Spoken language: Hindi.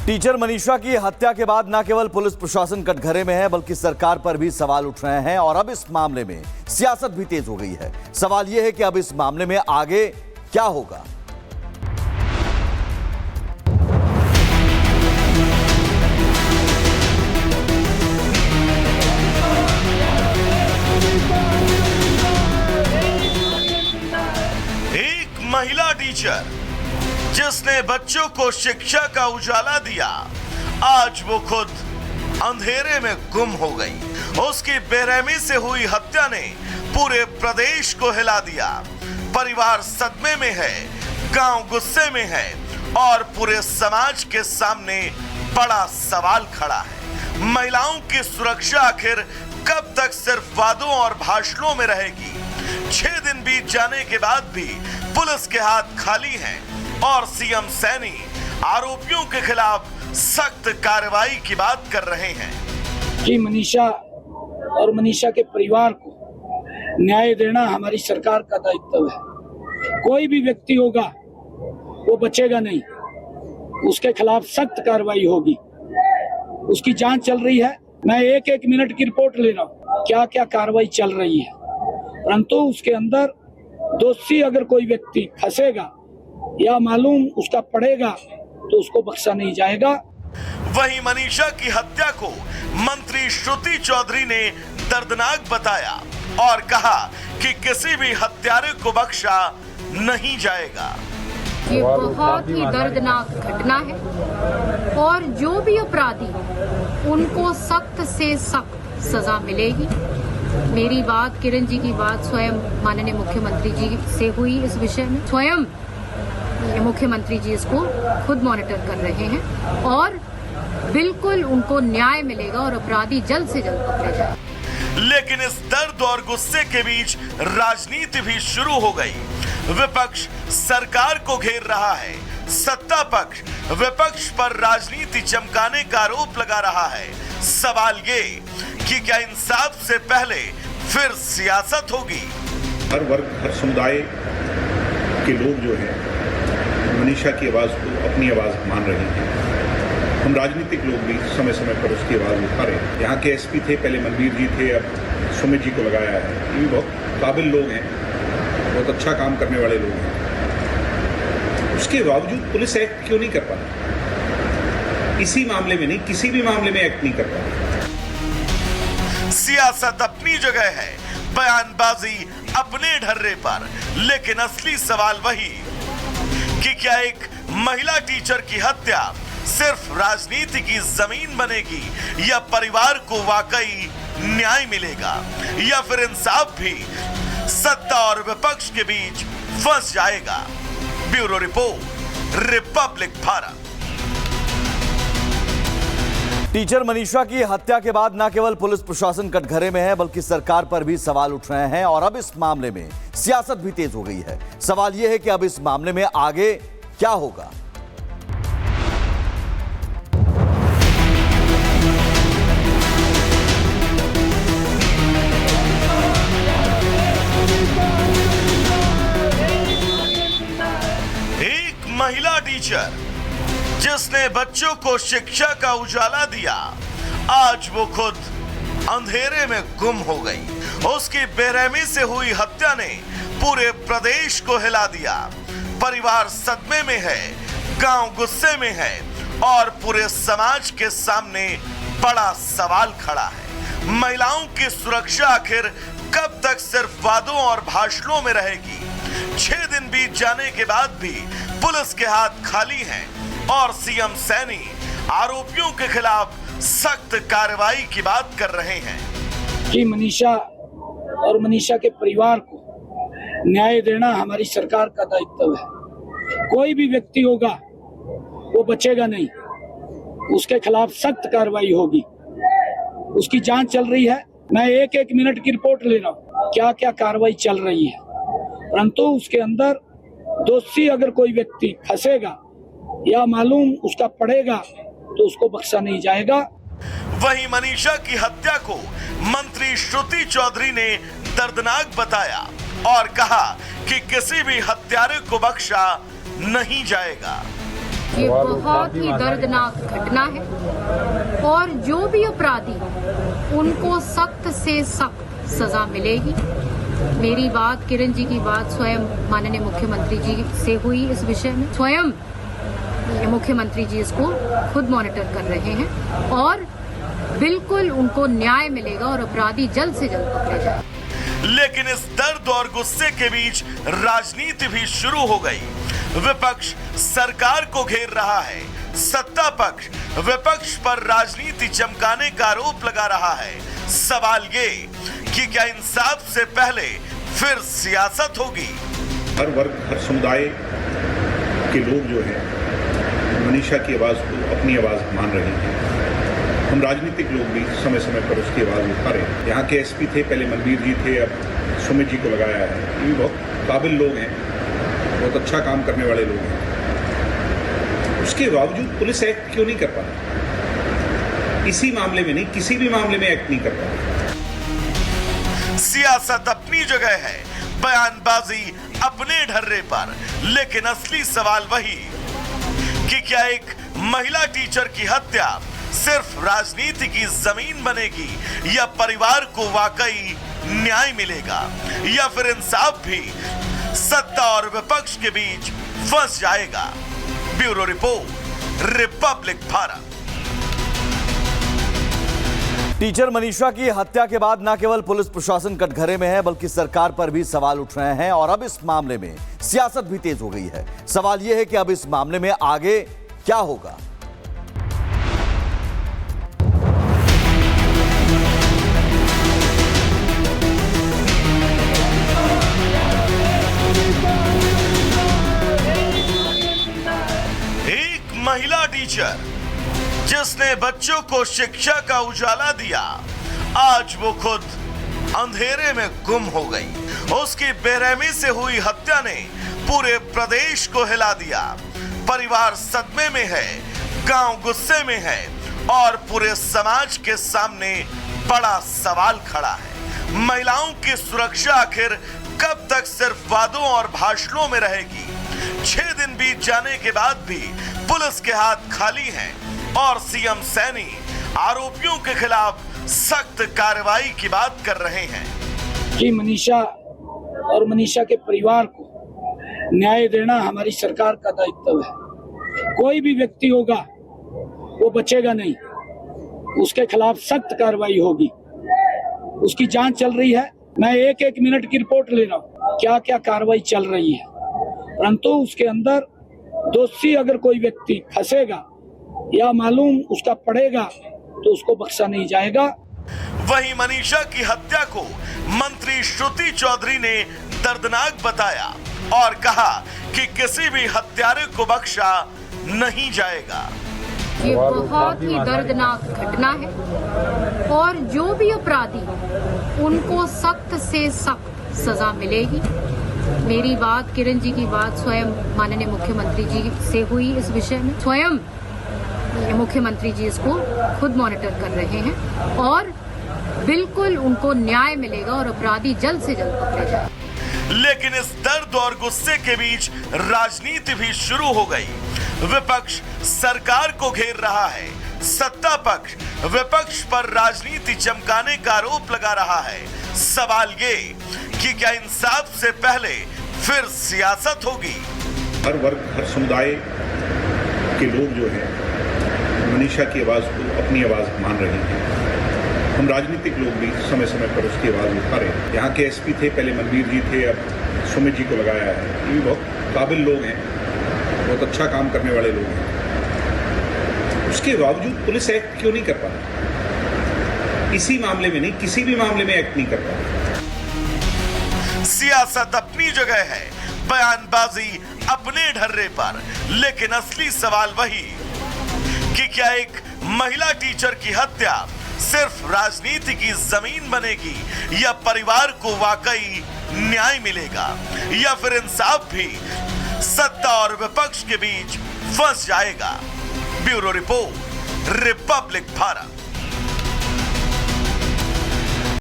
टीचर मनीषा की हत्या के बाद न केवल पुलिस प्रशासन कटघरे में है बल्कि सरकार पर भी सवाल उठ रहे हैं और अब इस मामले में सियासत भी तेज हो गई है। सवाल यह है कि अब इस मामले में आगे क्या होगा। एक महिला टीचर जिसने बच्चों को शिक्षा का उजाला दिया, आज वो खुद अंधेरे में गुम हो गई। उसकी बेरहमी से हुई हत्या ने पूरे प्रदेश को हिला दिया। परिवार सदमे में है, गांव गुस्से में है और पूरे समाज के सामने बड़ा सवाल खड़ा है। महिलाओं की सुरक्षा आखिर कब तक सिर्फ वादों और भाषणों में रहेगी? 6 दिन बीत जाने के बाद भी पुलिस के हाथ खाली हैं और सीएम सैनी आरोपियों के खिलाफ सख्त कार्रवाई की बात कर रहे हैं। कि मनीषा और मनीषा के परिवार को न्याय देना हमारी सरकार का दायित्व है। कोई भी व्यक्ति होगा वो बचेगा नहीं, उसके खिलाफ सख्त कार्रवाई होगी। उसकी जांच चल रही है। मैं एक मिनट की रिपोर्ट ले रहा हूँ क्या क्या कार्रवाई चल रही है, परंतु उसके अंदर दोषी अगर कोई व्यक्ति फंसेगा या मालूम उसका पड़ेगा तो उसको बख्शा नहीं जाएगा। वहीं मनीषा की हत्या को मंत्री श्रुति चौधरी ने दर्दनाक बताया और कहा कि किसी भी हत्यारे को बख्शा नहीं जाएगा। ये बहुत ही दर्दनाक घटना है और जो भी अपराधी उनको सख्त से सख्त सजा मिलेगी। मेरी बात, किरण जी की बात स्वयं माननीय मुख्यमंत्री जी से हुई इस विषय में। स्वयं मुख्यमंत्री जी इसको खुद मॉनिटर कर रहे हैं और बिल्कुल उनको न्याय मिलेगा और अपराधी जल्द से जल्द पकड़े जाए। लेकिन इस दर्द और गुस्से के बीच राजनीति भी शुरू हो गई। विपक्ष सरकार को घेर रहा है, सत्ता पक्ष विपक्ष पर राजनीति चमकाने का आरोप लगा रहा है। सवाल ये कि क्या इंसाफ से पहले फिर सियासत होगी? हर वर्ग, हर समुदाय के लोग जो है मनीषा की आवाज को अपनी आवाज मान रहे हैं। हम राजनीतिक लोग भी समय समय पर उसकी आवाज उठा रहे हैं। यहाँ के एसपी थे, पहले मनवीर जी थे, अब सुमित जी को लगाया है। ये भी बहुत काबिल लोग हैं, बहुत अच्छा काम करने वाले लोग हैं। उसके बावजूद पुलिस एक्ट क्यों नहीं कर पाती? इसी मामले में नहीं, किसी भी मामले में एक्ट नहीं कर पाती। सियासत अपनी जगह है, बयानबाजी अपने ढर्रे पर, लेकिन असली सवाल वही कि क्या एक महिला टीचर की हत्या सिर्फ राजनीति की जमीन बनेगी या परिवार को वाकई न्याय मिलेगा, या फिर इंसाफ भी सत्ता और विपक्ष के बीच फंस जाएगा? Bureau report, Republic Bharat. Teacher Manisha की हत्या के बाद न केवल पुलिस प्रशासन कटघरे में है बल्कि सरकार पर भी सवाल उठ रहे हैं और अब इस मामले में सियासत भी तेज हो गई है। सवाल यह है कि अब इस मामले में आगे क्या होगा। एक महिला टीचर जिसने बच्चों को शिक्षा का उजाला दिया, आज वो खुद अंधेरे में गुम हो गई। उसकी बेरहमी से हुई हत्या ने पूरे प्रदेश को हिला दिया। परिवार सदमे में है, गांव गुस्से में है और पूरे समाज के सामने बड़ा सवाल खड़ा है। महिलाओं की सुरक्षा आखिर कब तक सिर्फ वादों और भाषणों में रहेगी? 6 दिन बीत जाने के बाद भी पुलिस के हाथ खाली हैं और सीएम सैनी आरोपियों के खिलाफ सख्त कार्रवाई की बात कर रहे हैं। कि मनीषा और मनीषा के परिवार को न्याय देना हमारी सरकार का दायित्व है। कोई भी व्यक्ति होगा वो बचेगा नहीं, उसके खिलाफ सख्त कार्रवाई होगी। उसकी जांच चल रही है। मैं एक मिनट की रिपोर्ट ले रहा हूँ क्या क्या कार्रवाई चल रही है, परंतु उसके अंदर दोषी अगर कोई व्यक्ति फंसेगा या मालूम उसका पड़ेगा तो उसको बख्शा नहीं जाएगा। वहीं मनीषा की हत्या को मंत्री श्रुति चौधरी ने दर्दनाक बताया और कहा कि किसी भी हत्यारे को बख्शा नहीं जाएगा। ये बहुत ही दर्दनाक घटना है और जो भी अपराधी उनको सख्त से सख्त सजा मिलेगी। मेरी बात, किरण जी की बात स्वयं माननीय मुख्यमंत्री जी से हुई इस विषय में। स्वयं मुख्यमंत्री जी इसको खुद मॉनिटर कर रहे हैं और बिल्कुल उनको न्याय मिलेगा और अपराधी जल्द से जल्द पकड़े जाए। लेकिन इस दर्द और गुस्से के बीच राजनीति भी शुरू हो गई। विपक्ष सरकार को घेर रहा है, सत्ता पक्ष विपक्ष पर राजनीति चमकाने का आरोप लगा रहा है। सवाल ये कि क्या इंसाफ से पहले फिर सियासत होगी? हर वर्ग, हर समुदाय के लोग जो हैं मनीषा की आवाज को अपनी आवाज मान रहे हैं। हम राजनीतिक लोग भी समय समय पर उसकी आवाज उठा रहे हैं। यहाँ के एसपी थे, पहले मनवीर जी थे, अब सुमित जी को लगाया है। ये भी बहुत काबिल लोग हैं, बहुत अच्छा काम करने वाले लोग हैं। उसके बावजूद पुलिस एक्ट क्यों नहीं कर पा रही? इसी मामले में नहीं, किसी भी मामले में एक्ट नहीं कर पा रही। सियासत अपनी जगह है, बयानबाजी अपने ढर्रे पर, लेकिन असली सवाल वही कि क्या एक महिला टीचर की हत्या सिर्फ राजनीति की जमीन बनेगी या परिवार को वाकई न्याय मिलेगा, या फिर इंसाफ भी सत्ता और विपक्ष के बीच फंस जाएगा? Bureau report, Republic Bharat. Teacher Manisha की हत्या के बाद न केवल पुलिस प्रशासन कटघरे में है बल्कि सरकार पर भी सवाल उठ रहे हैं और अब इस मामले में सियासत भी तेज हो गई है। सवाल यह है कि अब इस मामले में आगे क्या होगा? एक महिला टीचर जिसने बच्चों को शिक्षा का उजाला दिया, आज वो खुद अंधेरे में गुम हो गई। उसकी बेरहमी से हुई हत्या ने पूरे प्रदेश को हिला दिया। परिवार सदमे में है, गांव गुस्से में है और पूरे समाज के सामने बड़ा सवाल खड़ा है। महिलाओं की सुरक्षा आखिर कब तक सिर्फ वादों और भाषणों में रहेगी? 6 दिन बीत जाने के बाद भी पुलिस के हाथ खाली हैं और सीएम सैनी आरोपियों के खिलाफ सख्त कार्रवाई की बात कर रहे हैं। कि मनीषा और मनीषा के परिवार को न्याय देना हमारी सरकार का दायित्व है। कोई भी व्यक्ति होगा वो बचेगा नहीं, उसके खिलाफ सख्त कार्रवाई होगी। उसकी जांच चल रही है, मैं एक एक मिनट की रिपोर्ट ले रहा हूँ क्या क्या कार्रवाई चल रही है, परंतु उसके अंदर दोषी अगर कोई व्यक्ति फंसेगा या मालूम उसका पड़ेगा तो उसको बख्शा नहीं जाएगा। वहीं मनीषा की हत्या को मंत्री श्रुति चौधरी ने दर्दनाक बताया और कहा कि किसी भी हत्यारे को बख्शा नहीं जाएगा। ये बहुत ही दर्दनाक घटना है और जो भी अपराधी उनको सख्त से सख्त सजा मिलेगी। मेरी बात, किरण जी की बात स्वयं माननीय मुख्यमंत्री जी से हुई इस विषय में। स्वयं मुख्यमंत्री जी इसको खुद मॉनिटर कर रहे हैं और बिल्कुल उनको न्याय मिलेगा और अपराधी जल्द से जल्द पकड़े जाए। लेकिन इस दर्द और गुस्से के बीच राजनीति भी शुरू हो गई। विपक्ष सरकार को घेर रहा है, सत्ता पक्ष विपक्ष पर राजनीति चमकाने का आरोप लगा रहा है। सवाल ये कि क्या इंसाफ से पहले फिर सियासत होगी? हर वर्ग, हर समुदाय के लोग जो हैं मनीषा की आवाज को अपनी आवाज मान रहे हैं। हम राजनीतिक लोग भी समय समय पर उसकी आवाज उठा रहे हैं। यहाँ के एसपी थे, पहले मनवीर जी थे, अब सुमित जी को लगाया है। ये भी बहुत काबिल लोग हैं, बहुत अच्छा काम करने वाले लोग हैं। उसके बावजूद पुलिस एक्ट क्यों नहीं कर पा रही? इसी मामले में नहीं, किसी भी मामले में एक्ट नहीं कर पा रही। सियासत अपनी जगह है, बयानबाजी अपने ढर्रे पर, लेकिन असली सवाल वही कि क्या एक महिला टीचर की हत्या सिर्फ राजनीति की जमीन बनेगी या परिवार को वाकई न्याय मिलेगा, या फिर इंसाफ भी सत्ता और विपक्ष के बीच फंस जाएगा? Bureau report, Republic Bharat.